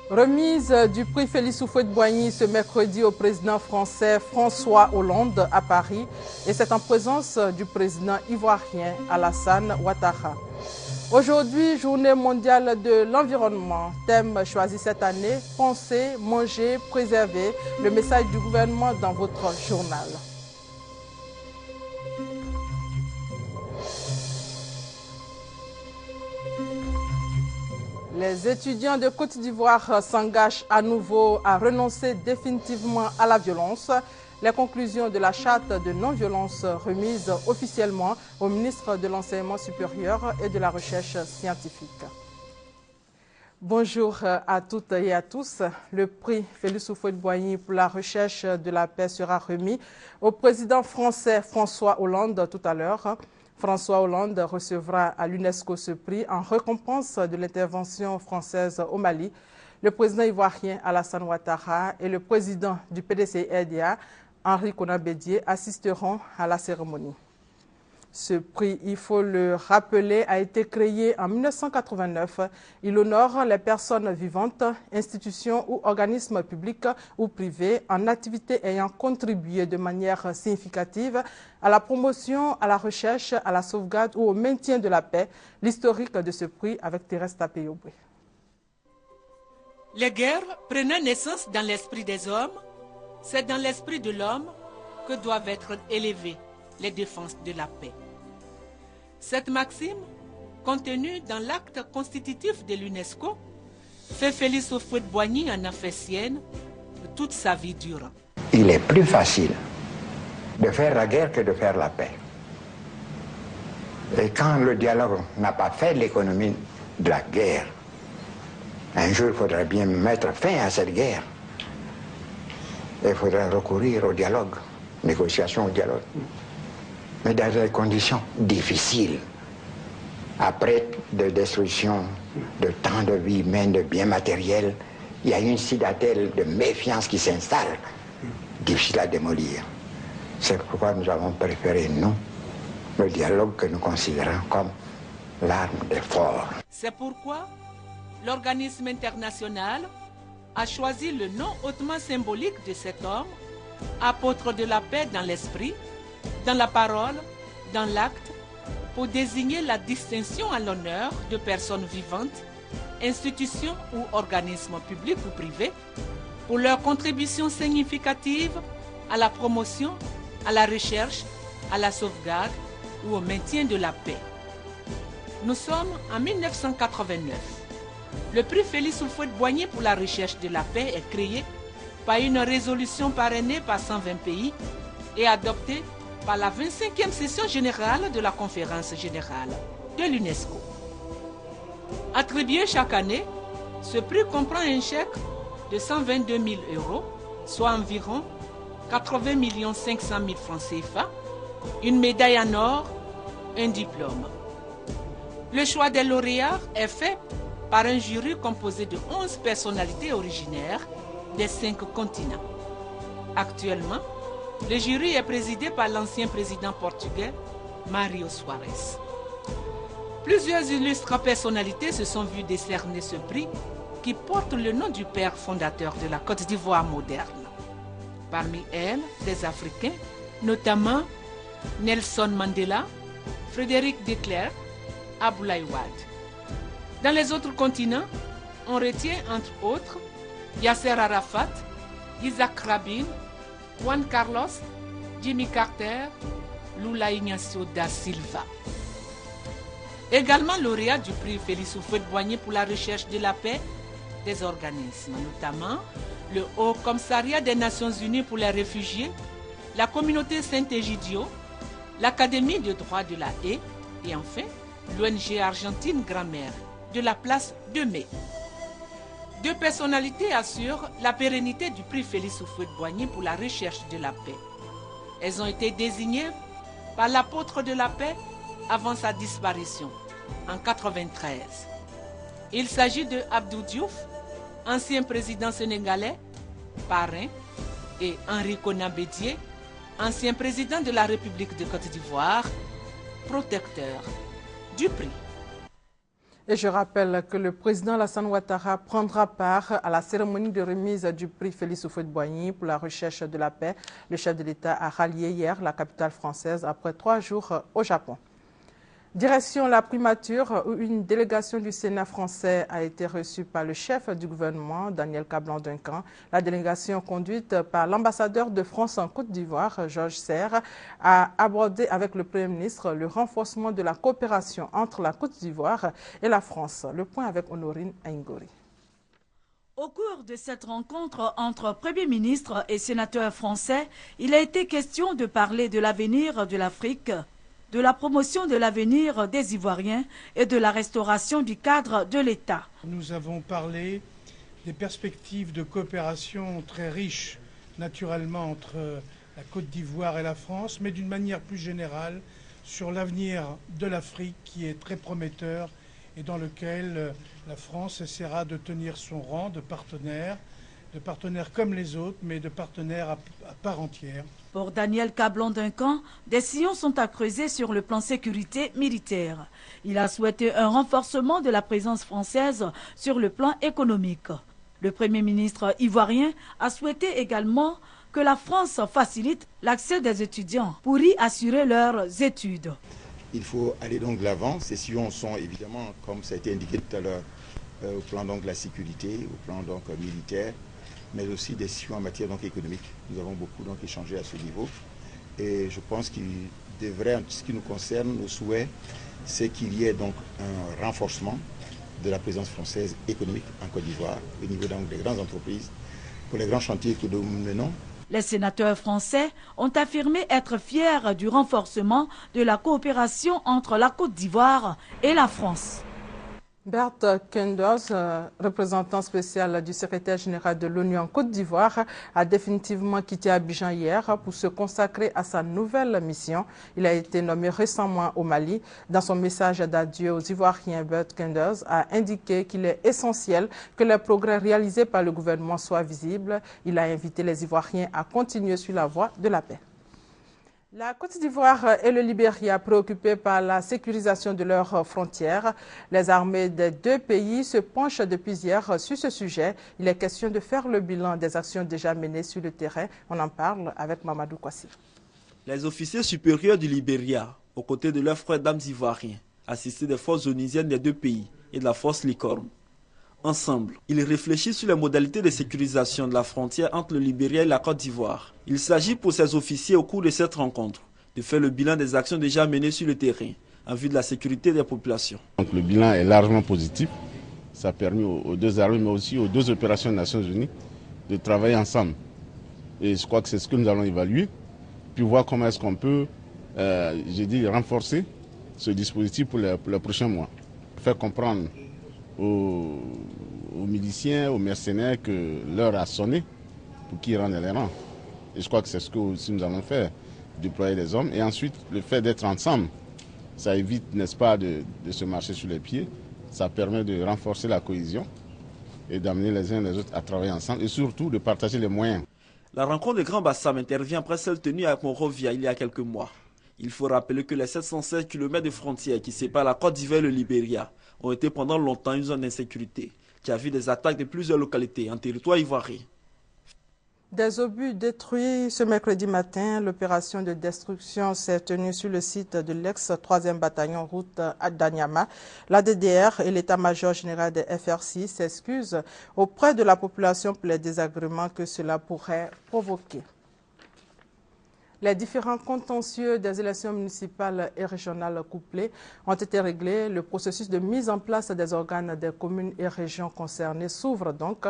Remise du prix Félix Houphouët-Boigny ce mercredi au président français François Hollande à Paris et c'est en présence du président ivoirien Alassane Ouattara. Aujourd'hui, journée mondiale de l'environnement. Thème choisi cette année, penser, manger, préserver. Le message du gouvernement dans votre journal. Les étudiants de Côte d'Ivoire s'engagent à nouveau à renoncer définitivement à la violence. Les conclusions de la charte de non-violence remise officiellement au ministre de l'Enseignement supérieur et de la Recherche scientifique. Bonjour à toutes et à tous. Le prix Félix Houphouët-Boigny pour la recherche de la paix sera remis au président français François Hollande tout à l'heure. François Hollande recevra à l'UNESCO ce prix en récompense de l'intervention française au Mali. Le président ivoirien Alassane Ouattara et le président du PDC-RDA, Henri Konan Bédié, assisteront à la cérémonie. Ce prix, il faut le rappeler, a été créé en 1989. Il honore les personnes vivantes, institutions ou organismes publics ou privés en activité ayant contribué de manière significative à la promotion, à la recherche, à la sauvegarde ou au maintien de la paix. L'historique de ce prix avec Thérèse Tapé-Aubry. Les guerres prenant naissance dans l'esprit des hommes, c'est dans l'esprit de l'homme que doivent être élevées les défenses de la paix. Cette maxime, contenue dans l'acte constitutif de l'UNESCO, fait Félix Houphouët-Boigny en a fait sienne toute sa vie durant. Il est plus facile de faire la guerre que de faire la paix. Et quand le dialogue n'a pas fait l'économie de la guerre, un jour il faudrait bien mettre fin à cette guerre. Il faudrait recourir au dialogue, négociation au dialogue. Mais dans des conditions difficiles, après de destruction de tant de vies humaines, de biens matériels, il y a une citadelle de méfiance qui s'installe, difficile à démolir. C'est pourquoi nous avons préféré, nous, le dialogue que nous considérons comme l'arme des forts. C'est pourquoi l'organisme international a choisi le nom hautement symbolique de cet homme, apôtre de la paix dans l'esprit, dans la parole, dans l'acte, pour désigner la distinction à l'honneur de personnes vivantes, institutions ou organismes publics ou privés, pour leur contribution significative à la promotion, à la recherche, à la sauvegarde ou au maintien de la paix. Nous sommes en 1989. Le prix Félix Houphouët-Boigny pour la recherche de la paix est créé par une résolution parrainée par 120 pays et adoptée par la 25e session générale de la Conférence générale de l'UNESCO. Attribué chaque année, ce prix comprend un chèque de 122 000 €, soit environ 80 500 000 francs CFA, une médaille en or, un diplôme. Le choix des lauréats est fait par un jury composé de 11 personnalités originaires des 5 continents. Actuellement, le jury est présidé par l'ancien président portugais, Mário Soares. Plusieurs illustres personnalités se sont vues décerner ce prix qui porte le nom du père fondateur de la Côte d'Ivoire moderne. Parmi elles, des Africains, notamment Nelson Mandela, Frédéric de Klerk, Abdoulaye Wade. Dans les autres continents, on retient entre autres Yasser Arafat, Isaac Rabin, Juan Carlos, Jimmy Carter, Lula Ignacio da Silva. Également lauréat du prix Félix Houphouët-Boigny pour la recherche de la paix, des organismes, notamment le Haut Commissariat des Nations Unies pour les réfugiés, la communauté Saint-Egidio, l'Académie de droit de la haie et enfin l'ONG Argentine Grand-Mère de la place 2 mai. Deux personnalités assurent la pérennité du prix Félix Houphouët-Boigny pour la recherche de la paix. Elles ont été désignées par l'apôtre de la paix avant sa disparition, en 1993. Il s'agit de Abdou Diouf, ancien président sénégalais, parrain, et Henri Konan Bédié, ancien président de la République de Côte d'Ivoire, protecteur du prix. Et je rappelle que le président Alassane Ouattara prendra part à la cérémonie de remise du prix Félix Houphouët-Boigny pour la recherche de la paix. Le chef de l'État a rallié hier la capitale française après 3 jours au Japon. Direction la primature où une délégation du Sénat français a été reçue par le chef du gouvernement, Daniel Kablan-Duncan. La délégation conduite par l'ambassadeur de France en Côte d'Ivoire, Georges Serre, a abordé avec le Premier ministre le renforcement de la coopération entre la Côte d'Ivoire et la France. Le point avec Honorine Aingori. Au cours de cette rencontre entre Premier ministre et sénateurs français, il a été question de parler de l'avenir de l'Afrique, de la promotion de l'avenir des Ivoiriens et de la restauration du cadre de l'État. Nous avons parlé des perspectives de coopération très riches, naturellement, entre la Côte d'Ivoire et la France, mais d'une manière plus générale, sur l'avenir de l'Afrique qui est très prometteur et dans lequel la France essaiera de tenir son rang de partenaire comme les autres, mais de partenaire à part entière. Pour Daniel Kablan-Duncan, des sillons sont à creuser sur le plan sécurité militaire. Il a souhaité un renforcement de la présence française sur le plan économique. Le Premier ministre ivoirien a souhaité également que la France facilite l'accès des étudiants pour y assurer leurs études. Il faut aller donc de l'avant. Ces sillons sont évidemment, comme ça a été indiqué tout à l'heure, au plan donc de la sécurité, au plan donc militaire, mais aussi des sillons en matière donc économique. Nous avons beaucoup donc échangé à ce niveau. Et je pense qu'il devrait, en ce qui nous concerne, nos souhaits, c'est qu'il y ait donc un renforcement de la présence française économique en Côte d'Ivoire, au niveau donc des grandes entreprises, pour les grands chantiers que nous menons. Les sénateurs français ont affirmé être fiers du renforcement de la coopération entre la Côte d'Ivoire et la France. Bert Koenders, représentant spécial du secrétaire général de l'ONU en Côte d'Ivoire, a définitivement quitté Abidjan hier pour se consacrer à sa nouvelle mission. Il a été nommé récemment au Mali. Dans son message d'adieu aux Ivoiriens, Bert Koenders a indiqué qu'il est essentiel que les progrès réalisés par le gouvernement soient visibles. Il a invité les Ivoiriens à continuer sur la voie de la paix. La Côte d'Ivoire et le Libéria, préoccupés par la sécurisation de leurs frontières, les armées des deux pays se penchent depuis hier sur ce sujet. Il est question de faire le bilan des actions déjà menées sur le terrain. On en parle avec Mamadou Kwasi. Les officiers supérieurs du Libéria, aux côtés de leurs frères d'armes ivoiriens, assistés des forces onisiennes des deux pays et de la force Licorne. Ensemble, ils réfléchissent sur les modalités de sécurisation de la frontière entre le Libéria et la Côte d'Ivoire. Il s'agit pour ces officiers au cours de cette rencontre de faire le bilan des actions déjà menées sur le terrain en vue de la sécurité des populations. Donc, le bilan est largement positif. Ça a permis aux deux armées, mais aussi aux deux opérations des Nations Unies de travailler ensemble. Et je crois que c'est ce que nous allons évaluer, puis voir comment est-ce qu'on peut, renforcer ce dispositif pour les prochains mois. Faire comprendre aux miliciens, aux mercenaires que l'heure a sonné pour qu'ils rendent les rangs. Et je crois que c'est ce que aussi nous allons faire, déployer des hommes. Et ensuite, le fait d'être ensemble, ça évite, n'est-ce pas, de se marcher sur les pieds. Ça permet de renforcer la cohésion et d'amener les uns et les autres à travailler ensemble et surtout de partager les moyens. La rencontre de Grand Bassam intervient après celle tenue à Monrovia il y a quelques mois. Il faut rappeler que les 716 km de frontières qui séparent la Côte d'Ivoire et le Libéria ont été pendant longtemps une zone d'insécurité qui a vu des attaques de plusieurs localités en territoire ivoirien. Des obus détruits ce mercredi matin. L'opération de destruction s'est tenue sur le site de l'ex-3e bataillon route à Danyama. La DDR et l'état-major général des FRC s'excusent auprès de la population pour les désagréments que cela pourrait provoquer. Les différents contentieux des élections municipales et régionales couplées ont été réglés. Le processus de mise en place des organes des communes et régions concernées s'ouvre donc.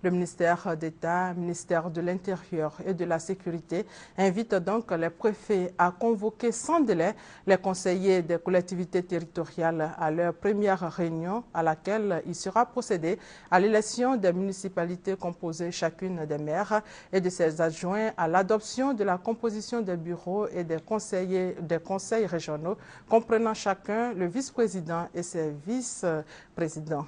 Le ministère d'État, ministère de l'Intérieur et de la Sécurité invite donc les préfets à convoquer sans délai les conseillers des collectivités territoriales à leur première réunion à laquelle il sera procédé à l'élection des municipalités composées chacune des maires et de ses adjoints, à l'adoption de la composition des bureaux et des conseils régionaux comprenant chacun le vice-président et ses vice-présidents.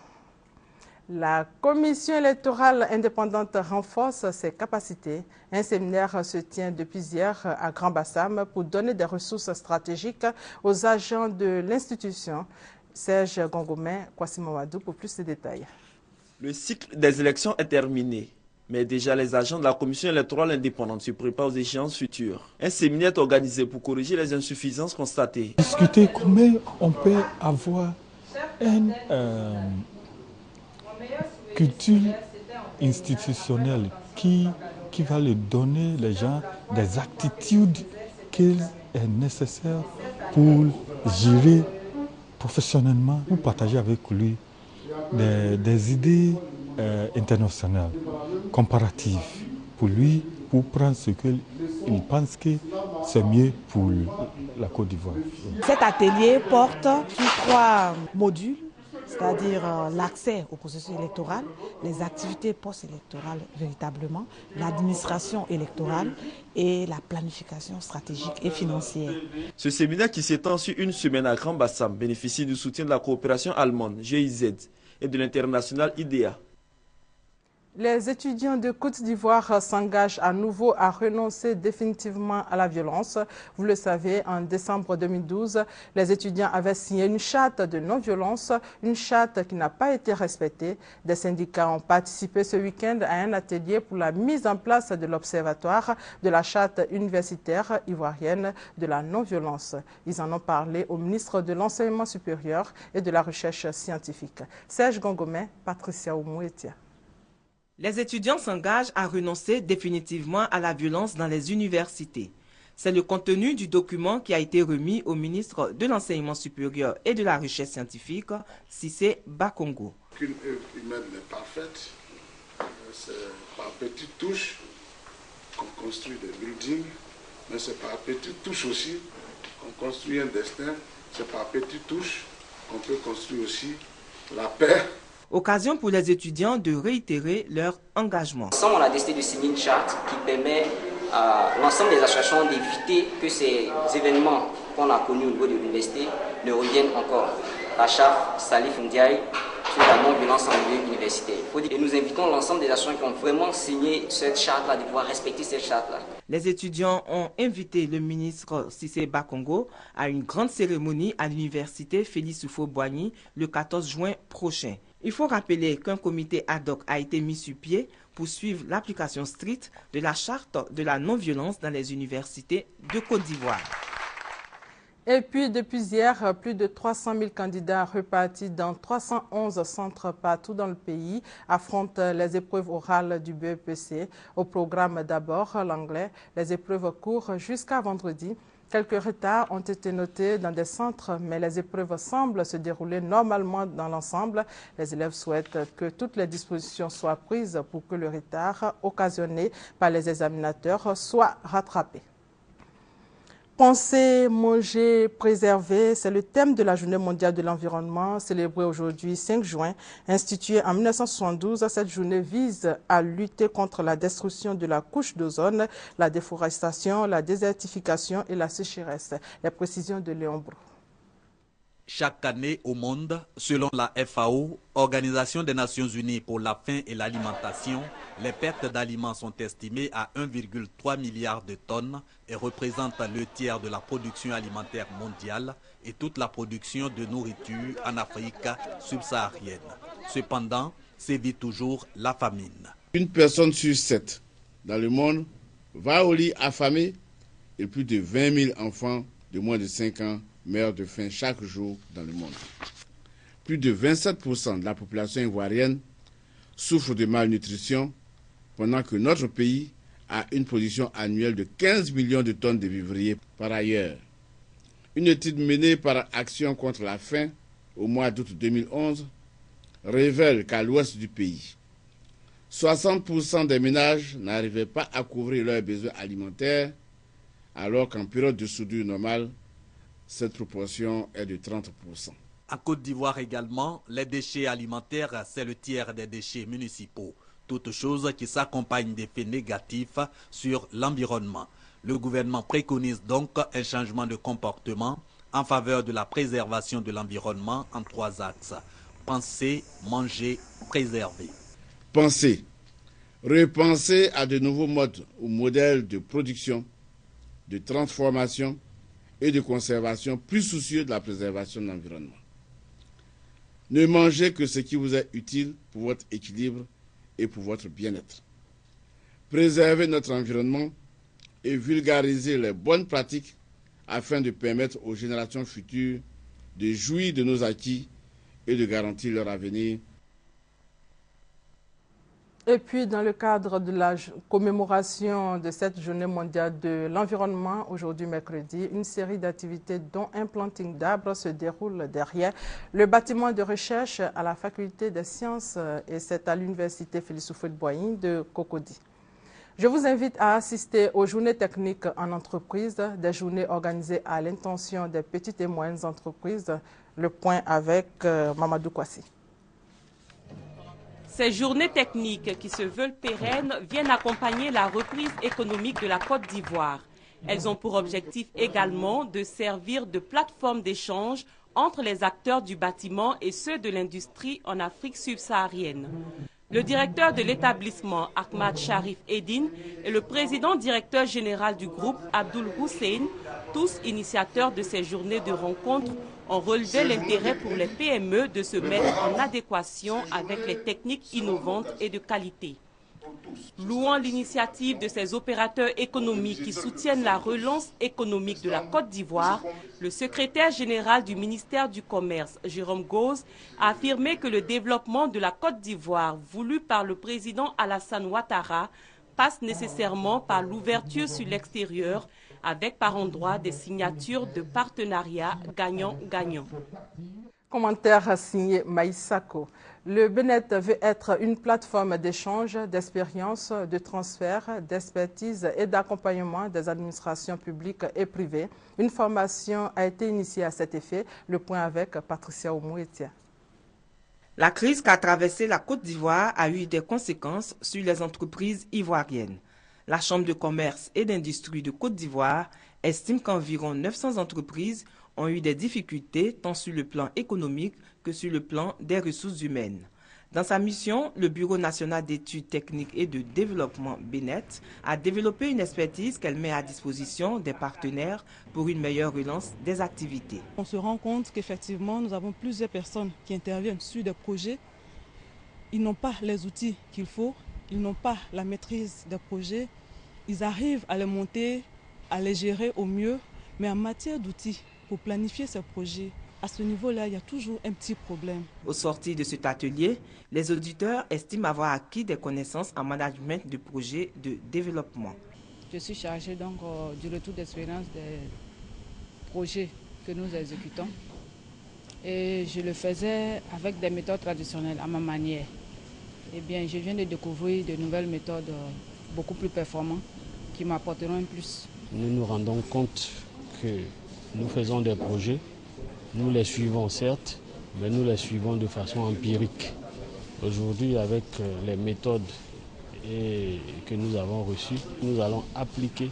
La commission électorale indépendante renforce ses capacités. Un séminaire se tient depuis hier à Grand Bassam pour donner des ressources stratégiques aux agents de l'institution. Serge Gongomé, Kwasi Mamadou pour plus de détails. Le cycle des élections est terminé, mais déjà les agents de la commission électorale indépendante se préparent aux échéances futures. Un séminaire est organisé pour corriger les insuffisances constatées. Discuter comment on peut avoir une culture institutionnelle qui va lui donner les gens des attitudes qu'il est nécessaire pour gérer professionnellement ou partager avec lui des idées internationales, comparatives, pour lui, pour prendre ce qu'il pense que c'est mieux pour la Côte d'Ivoire. Cet atelier porte sur 3 modules, c'est-à-dire l'accès au processus électoral, les activités post-électorales véritablement, l'administration électorale et la planification stratégique et financière. Ce séminaire qui s'étend sur une semaine à Grand Bassam bénéficie du soutien de la coopération allemande GIZ et de l'international IDEA. Les étudiants de Côte d'Ivoire s'engagent à nouveau à renoncer définitivement à la violence. Vous le savez, en décembre 2012, les étudiants avaient signé une charte de non-violence, une charte qui n'a pas été respectée. Des syndicats ont participé ce week-end à un atelier pour la mise en place de l'observatoire de la charte universitaire ivoirienne de la non-violence. Ils en ont parlé au ministre de l'Enseignement supérieur et de la Recherche scientifique. Serge Gongomé, Patricia Oumouetia. Les étudiants s'engagent à renoncer définitivement à la violence dans les universités. C'est le contenu du document qui a été remis au ministre de l'Enseignement supérieur et de la Recherche scientifique, Cissé Bakongo. Qu'une œuvre humaine n'est pas faite, c'est par petites touches qu'on construit des buildings, mais c'est par petites touches aussi qu'on construit un destin, c'est par petites touches qu'on peut construire aussi la paix. Occasion pour les étudiants de réitérer leur engagement. Ensemble, on a décidé de signer une charte qui permet à l'ensemble des associations d'éviter que ces événements qu'on a connus au niveau de l'université ne reviennent encore. La charte Salif Ndiaye sur la non-violence en milieu universitaire. Et nous invitons l'ensemble des associations qui ont vraiment signé cette charte-là de pouvoir respecter cette charte-là. Les étudiants ont invité le ministre Cissé Bakongo à une grande cérémonie à l'université Félix Houphouët-Boigny le 14 juin prochain. Il faut rappeler qu'un comité ad hoc a été mis sur pied pour suivre l'application stricte de la charte de la non-violence dans les universités de Côte d'Ivoire. Et puis, depuis hier, plus de 300 000 candidats repartis dans 311 centres partout dans le pays affrontent les épreuves orales du BEPC. Au programme d'abord, l'anglais. Les épreuves courent jusqu'à vendredi. Quelques retards ont été notés dans des centres, mais les épreuves semblent se dérouler normalement dans l'ensemble. Les élèves souhaitent que toutes les dispositions soient prises pour que le retard occasionné par les examinateurs soit rattrapé. Penser, manger, préserver, c'est le thème de la Journée mondiale de l'environnement, célébrée aujourd'hui 5 juin. Instituée en 1972, cette journée vise à lutter contre la destruction de la couche d'ozone, la déforestation, la désertification et la sécheresse. Les précisions de Léon Brou. Chaque année au monde, selon la FAO, Organisation des Nations Unies pour la faim et l'alimentation, les pertes d'aliments sont estimées à 1,3 milliard de tonnes et représentent le tiers de la production alimentaire mondiale et toute la production de nourriture en Afrique subsaharienne. Cependant, sévit toujours la famine. Une personne sur 7 dans le monde va au lit affamée et plus de 20 000 enfants de moins de 5 ans meurent de faim chaque jour dans le monde. Plus de 27% de la population ivoirienne souffre de malnutrition, pendant que notre pays a une production annuelle de 15 millions de tonnes de vivriers par ailleurs. Une étude menée par Action contre la faim au mois d'août 2011 révèle qu'à l'ouest du pays, 60% des ménages n'arrivaient pas à couvrir leurs besoins alimentaires, alors qu'en période de soudure normale, cette proportion est de 30%. En Côte d'Ivoire également, les déchets alimentaires, c'est le tiers des déchets municipaux. Toute chose qui s'accompagne d'effets négatifs sur l'environnement. Le gouvernement préconise donc un changement de comportement en faveur de la préservation de l'environnement en 3 axes. Penser, manger, préserver. Penser. Repenser à de nouveaux modes ou modèles de production, de transformation et de conservation plus soucieux de la préservation de l'environnement. Ne mangez que ce qui vous est utile pour votre équilibre et pour votre bien-être. Préservez notre environnement et vulgarisez les bonnes pratiques afin de permettre aux générations futures de jouir de nos acquis et de garantir leur avenir. Et puis, dans le cadre de la commémoration de cette journée mondiale de l'environnement, aujourd'hui mercredi, une série d'activités dont un planting d'arbres se déroule derrière le bâtiment de recherche à la faculté des sciences et c'est à l'université Félix Houphouët-Boigny de Cocody. Je vous invite à assister aux journées techniques en entreprise, des journées organisées à l'intention des petites et moyennes entreprises. Le point avec Mamadou Kwasi. Ces journées techniques qui se veulent pérennes viennent accompagner la reprise économique de la Côte d'Ivoire. Elles ont pour objectif également de servir de plateforme d'échange entre les acteurs du bâtiment et ceux de l'industrie en Afrique subsaharienne. Le directeur de l'établissement, Ahmad Sharif Eddine, et le président directeur général du groupe, Abdul Hussein, tous initiateurs de ces journées de rencontres, ont relevé l'intérêt pour les PME de se mettre en adéquation avec les techniques innovantes et de qualité. Louant l'initiative de ces opérateurs économiques qui soutiennent la relance économique de la Côte d'Ivoire, le secrétaire général du ministère du Commerce, Jérôme Gauze, a affirmé que le développement de la Côte d'Ivoire, voulu par le président Alassane Ouattara, passe nécessairement par l'ouverture sur l'extérieur, avec par endroits des signatures de partenariats gagnant-gagnant. Commentaire signé Maïsako. Le Bénet veut être une plateforme d'échange, d'expérience, de transfert, d'expertise et d'accompagnement des administrations publiques et privées. Une formation a été initiée à cet effet. Le point avec Patricia Oumouetia. La crise qu'a traversée la Côte d'Ivoire a eu des conséquences sur les entreprises ivoiriennes. La Chambre de commerce et d'industrie de Côte d'Ivoire estime qu'environ 900 entreprises ont eu des difficultés tant sur le plan économique que sur le plan des ressources humaines. Dans sa mission, le Bureau national d'études techniques et de développement BNET a développé une expertise qu'elle met à disposition des partenaires pour une meilleure relance des activités. On se rend compte qu'effectivement, nous avons plusieurs personnes qui interviennent sur des projets. Ils n'ont pas les outils qu'il faut, ils n'ont pas la maîtrise des projets. Ils arrivent à les monter, à les gérer au mieux, mais en matière d'outils, pour planifier ces projets, à ce niveau-là, il y a toujours un petit problème. Au sortir de cet atelier, les auditeurs estiment avoir acquis des connaissances en management de projets de développement. Je suis chargée donc du retour d'expérience des projets que nous exécutons. Et je le faisais avec des méthodes traditionnelles, à ma manière. Eh bien, je viens de découvrir de nouvelles méthodes beaucoup plus performantes qui m'apporteront un plus. Nous nous rendons compte que nous faisons des projets, nous les suivons certes, mais nous les suivons de façon empirique. Aujourd'hui, avec les méthodes que nous avons reçues, nous allons appliquer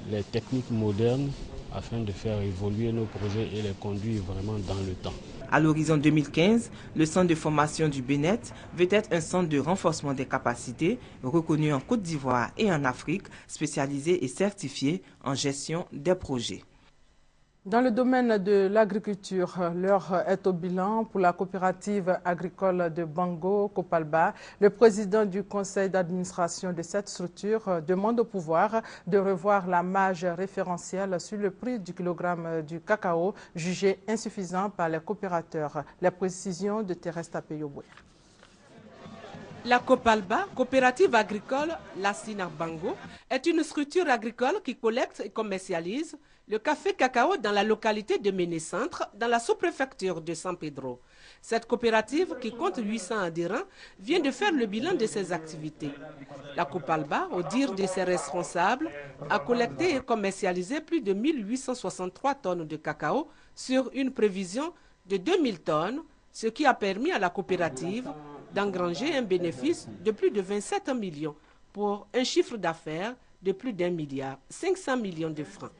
les techniques modernes afin de faire évoluer nos projets et les conduire vraiment dans le temps. À l'horizon 2015, le centre de formation du Bénet veut être un centre de renforcement des capacités reconnu en Côte d'Ivoire et en Afrique, spécialisé et certifié en gestion des projets. Dans le domaine de l'agriculture, l'heure est au bilan pour la coopérative agricole de Bango, Copalba. Le président du conseil d'administration de cette structure demande au pouvoir de revoir la marge référentielle sur le prix du kilogramme du cacao, jugé insuffisant par les coopérateurs. Les précisions de Thérèse Tapeyoboué. La Copalba, coopérative agricole Lassina Bango, est une structure agricole qui collecte et commercialise le café cacao dans la localité de Méné-Centre, dans la sous-préfecture de San Pedro. Cette coopérative, qui compte 800 adhérents, vient de faire le bilan de ses activités. La Copalba, au dire de ses responsables, a collecté et commercialisé plus de 1863 tonnes de cacao sur une prévision de 2000 tonnes, ce qui a permis à la coopérative d'engranger un bénéfice de plus de 27 millions pour un chiffre d'affaires de plus d'1 milliard, 500 millions de francs.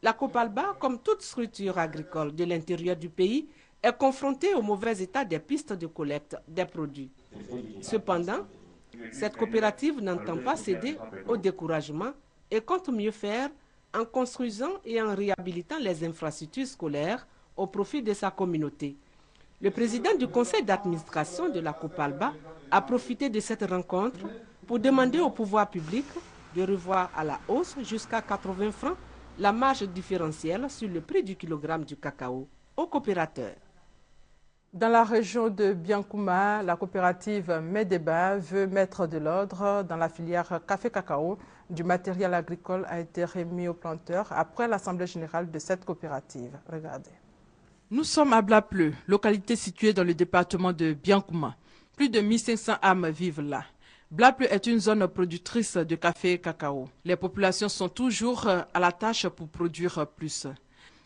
La Copalba, comme toute structure agricole de l'intérieur du pays, est confrontée au mauvais état des pistes de collecte des produits. Cependant, cette coopérative n'entend pas céder au découragement et compte mieux faire en construisant et en réhabilitant les infrastructures scolaires au profit de sa communauté. Le président du conseil d'administration de la Copalba a profité de cette rencontre pour demander au pouvoir public de revoir à la hausse jusqu'à 80 francs la marge différentielle sur le prix du kilogramme du cacao aux coopérateurs. Dans la région de Biankouma, la coopérative Medeba veut mettre de l'ordre dans la filière café-cacao. Du matériel agricole a été remis aux planteurs après l'assemblée générale de cette coopérative. Regardez. Nous sommes à Blapleu, localité située dans le département de Biankouma. Plus de 1500 âmes vivent là. Blapleu est une zone productrice de café et cacao. Les populations sont toujours à la tâche pour produire plus.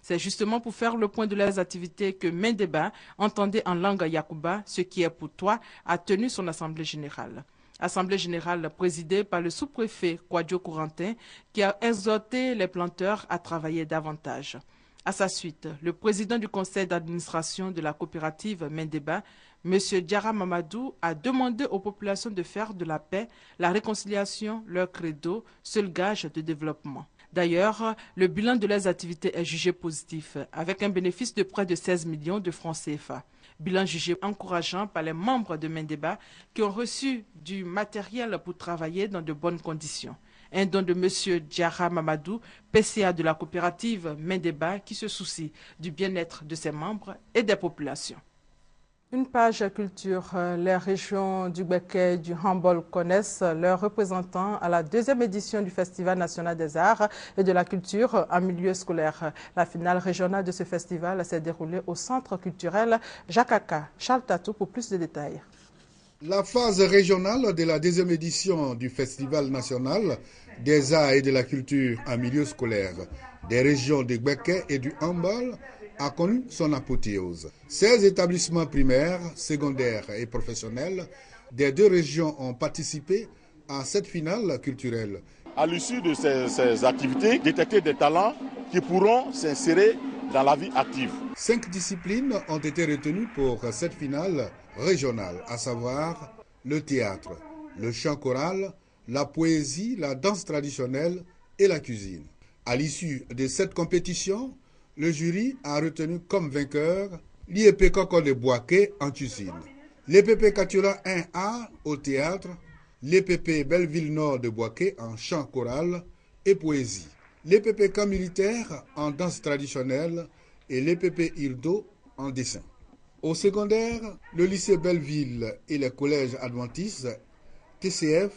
C'est justement pour faire le point de leurs activités que Mendeba, entendait en langue Yakuba, ce qui est pour toi, a tenu son assemblée générale. Assemblée générale présidée par le sous-préfet Kwadjo Kourantin, qui a exhorté les planteurs à travailler davantage. À sa suite, le président du conseil d'administration de la coopérative Mendeba, M. Diarra Mamadou, a demandé aux populations de faire de la paix, la réconciliation, leur credo, seul gage de développement. D'ailleurs, le bilan de leurs activités est jugé positif, avec un bénéfice de près de 16 millions de francs CFA. Bilan jugé encourageant par les membres de Mendeba qui ont reçu du matériel pour travailler dans de bonnes conditions. Un don de M. Diarra Mamadou, PCA de la coopérative Mendeba, qui se soucie du bien-être de ses membres et des populations. Une page culture. Les régions du Béquet et du Hambol connaissent leurs représentants à la deuxième édition du Festival national des arts et de la culture en milieu scolaire. La finale régionale de ce festival s'est déroulée au centre culturel Jakaka. Charles Tatou pour plus de détails. La phase régionale de la deuxième édition du Festival national des arts et de la culture en milieu scolaire des régions du Béquet et du Hambol a connu son apothéose. 16 établissements primaires, secondaires et professionnels des deux régions ont participé à cette finale culturelle. À l'issue de ces activités, détecter des talents qui pourront s'insérer dans la vie active. 5 disciplines ont été retenues pour cette finale régionale, à savoir le théâtre, le chant choral, la poésie, la danse traditionnelle et la cuisine. À l'issue de cette compétition, le jury a retenu comme vainqueur l'IEP Coco de Boaké en cuisine, l'EPP Katiola 1A au théâtre, l'EPP Belleville-Nord de Boaké en chant choral et poésie, l'EPP Camp militaire en danse traditionnelle et l'EPP Irdo en dessin. Au secondaire, le lycée Belleville et le collège adventiste TCF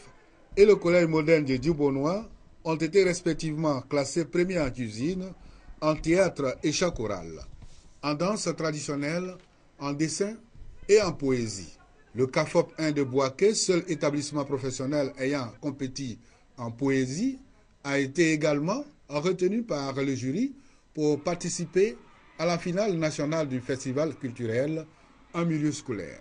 et le collège moderne de Dubonnois ont été respectivement classés premiers en cuisine, en théâtre et chant choral, en danse traditionnelle, en dessin et en poésie. Le CAFOP 1 de Boaké, seul établissement professionnel ayant compétit en poésie, a été également retenu par le jury pour participer à la finale nationale du festival culturel en milieu scolaire.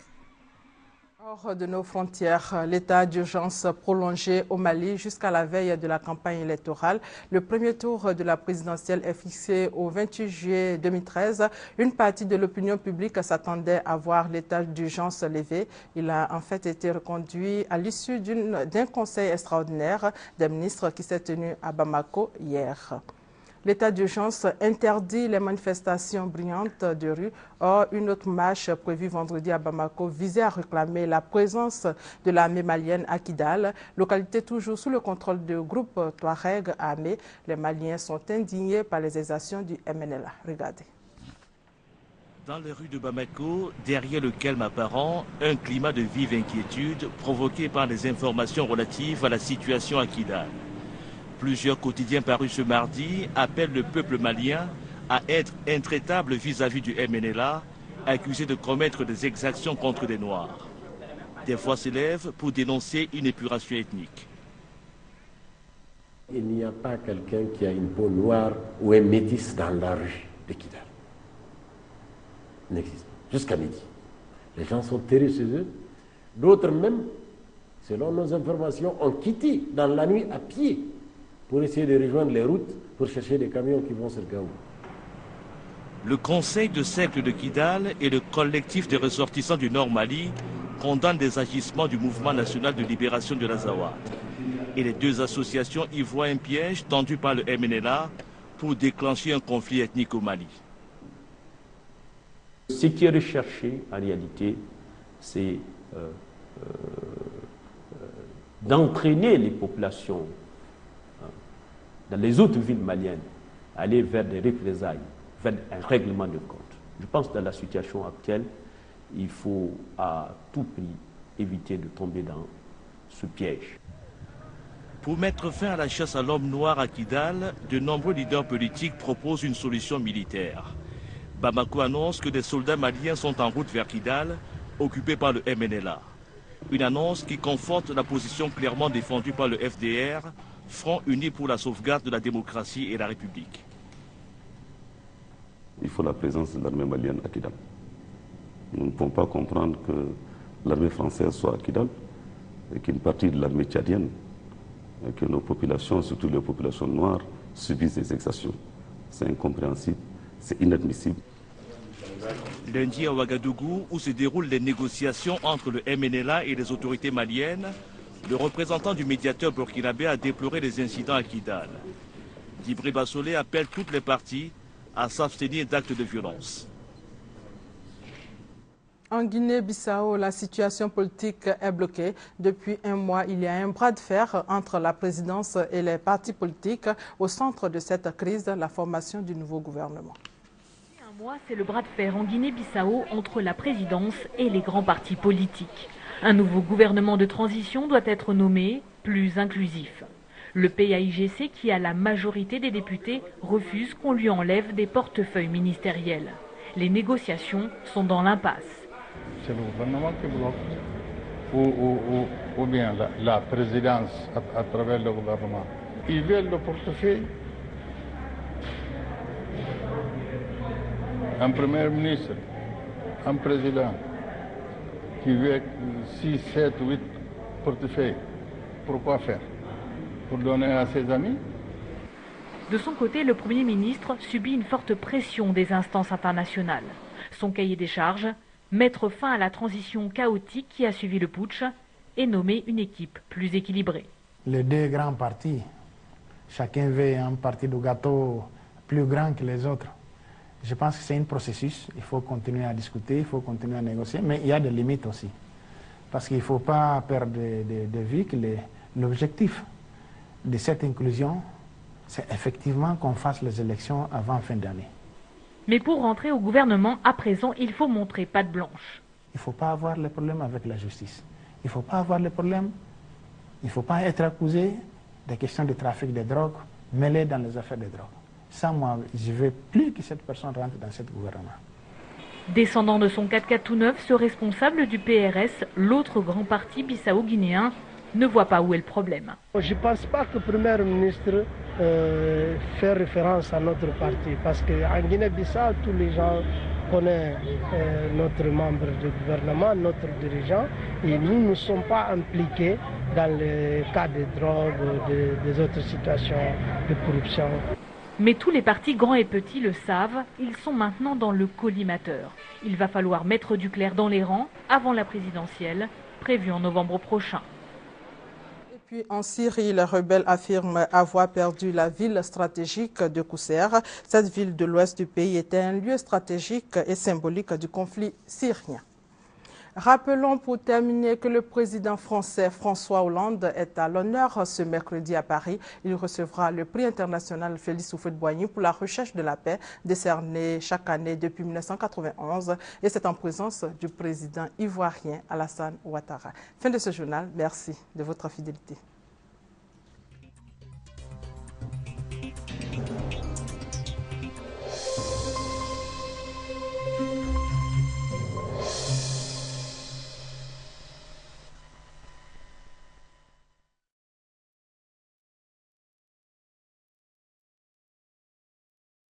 Hors de nos frontières, l'état d'urgence prolongé au Mali jusqu'à la veille de la campagne électorale. Le premier tour de la présidentielle est fixé au 28 juillet 2013. Une partie de l'opinion publique s'attendait à voir l'état d'urgence levé. Il a en fait été reconduit à l'issue d'un conseil extraordinaire des ministres qui s'est tenu à Bamako hier. L'état d'urgence interdit les manifestations brillantes de rue. Or, une autre marche prévue vendredi à Bamako visait à réclamer la présence de l'armée malienne à Kidal, localité toujours sous le contrôle du groupe Touareg armé. Les Maliens sont indignés par les exactions du MNLA. Regardez. Dans les rues de Bamako, derrière le calme apparent, un climat de vive inquiétude provoqué par les informations relatives à la situation à Kidal. Plusieurs quotidiens parus ce mardi appellent le peuple malien à être intraitable vis-à-vis du MNLA, accusé de commettre des exactions contre les Noirs. Des voix s'élèvent pour dénoncer une épuration ethnique. Il n'y a pas quelqu'un qui a une peau noire ou un métis dans la rue de Kidal. Il n'existe pas. Jusqu'à midi. Les gens sont terrés chez eux. D'autres même, selon nos informations, ont quitté dans la nuit à pied pour essayer de rejoindre les routes, pour chercher des camions qui vont sur Gaou. Le conseil de cercle de Kidal et le collectif des ressortissants du Nord Mali condamnent des agissements du mouvement national de libération de l'Azawad. Et les deux associations y voient un piège tendu par le MNLA pour déclencher un conflit ethnique au Mali. Ce qui est recherché, en réalité, c'est d'entraîner les populations dans les autres villes maliennes à aller vers des représailles, vers un règlement de compte. Je pense que dans la situation actuelle, il faut à tout prix éviter de tomber dans ce piège. Pour mettre fin à la chasse à l'homme noir à Kidal, de nombreux leaders politiques proposent une solution militaire. Bamako annonce que des soldats maliens sont en route vers Kidal, occupés par le MNLA. Une annonce qui conforte la position clairement défendue par le FDR, Front uni pour la sauvegarde de la démocratie et la République. Il faut la présence de l'armée malienne à Kidal. Nous ne pouvons pas comprendre que l'armée française soit à Kidal et qu'une partie de l'armée tchadienne, et que nos populations, surtout les populations noires, subissent des exactions. C'est incompréhensible, c'est inadmissible. Lundi à Ouagadougou, où se déroulent les négociations entre le MNLA et les autorités maliennes, le représentant du médiateur burkinabé a déploré les incidents à Kidal. Djibril Bassolé appelle toutes les parties à s'abstenir d'actes de violence. En Guinée-Bissau, la situation politique est bloquée. Depuis un mois, il y a un bras de fer entre la présidence et les partis politiques. Au centre de cette crise, la formation du nouveau gouvernement. Depuis un mois, c'est le bras de fer en Guinée-Bissau entre la présidence et les grands partis politiques. Un nouveau gouvernement de transition doit être nommé, plus inclusif. Le PAIGC, qui a la majorité des députés, refuse qu'on lui enlève des portefeuilles ministériels. Les négociations sont dans l'impasse. C'est le gouvernement qui bloque, ou bien la présidence à travers le gouvernement. Ils veulent le portefeuille. Un premier ministre, un président qui veut 6, 7, 8 portefeuilles. Pourquoi faire? Pour donner à ses amis? De son côté, le Premier ministre subit une forte pression des instances internationales. Son cahier des charges, mettre fin à la transition chaotique qui a suivi le putsch et nommer une équipe plus équilibrée. Les deux grands partis, chacun veut un parti de gâteau plus grand que les autres. Je pense que c'est un processus, il faut continuer à discuter, il faut continuer à négocier, mais il y a des limites aussi. Parce qu'il ne faut pas perdre de vue que l'objectif de cette inclusion, c'est effectivement qu'on fasse les élections avant fin d'année. Mais pour rentrer au gouvernement, à présent, il faut montrer patte blanche. Il ne faut pas avoir les problèmes avec la justice. Il ne faut pas avoir les problèmes, il ne faut pas être accusé des questions de trafic de drogue mêlées dans les affaires de drogue. Ça, moi, je ne veux plus que cette personne rentre dans ce gouvernement. Descendant de son 4x4 tout neuf, ce responsable du PRS, l'autre grand parti bissau-guinéen, ne voit pas où est le problème. Je ne pense pas que le Premier ministre fait référence à notre parti, parce qu'en Guinée-Bissau, tous les gens connaissent notre membre du gouvernement, notre dirigeant, et nous ne sommes pas impliqués dans les cas de drogue ou des autres situations de corruption. Mais tous les partis grands et petits le savent, ils sont maintenant dans le collimateur. Il va falloir mettre du clair dans les rangs avant la présidentielle, prévue en novembre prochain. Et puis en Syrie, les rebelles affirment avoir perdu la ville stratégique de Qousser. Cette ville de l'ouest du pays était un lieu stratégique et symbolique du conflit syrien. Rappelons pour terminer que le président français François Hollande est à l'honneur ce mercredi à Paris. Il recevra le prix international Félix Houphouët-Boigny pour la recherche de la paix, décerné chaque année depuis 1991. Et c'est en présence du président ivoirien Alassane Ouattara. Fin de ce journal. Merci de votre fidélité.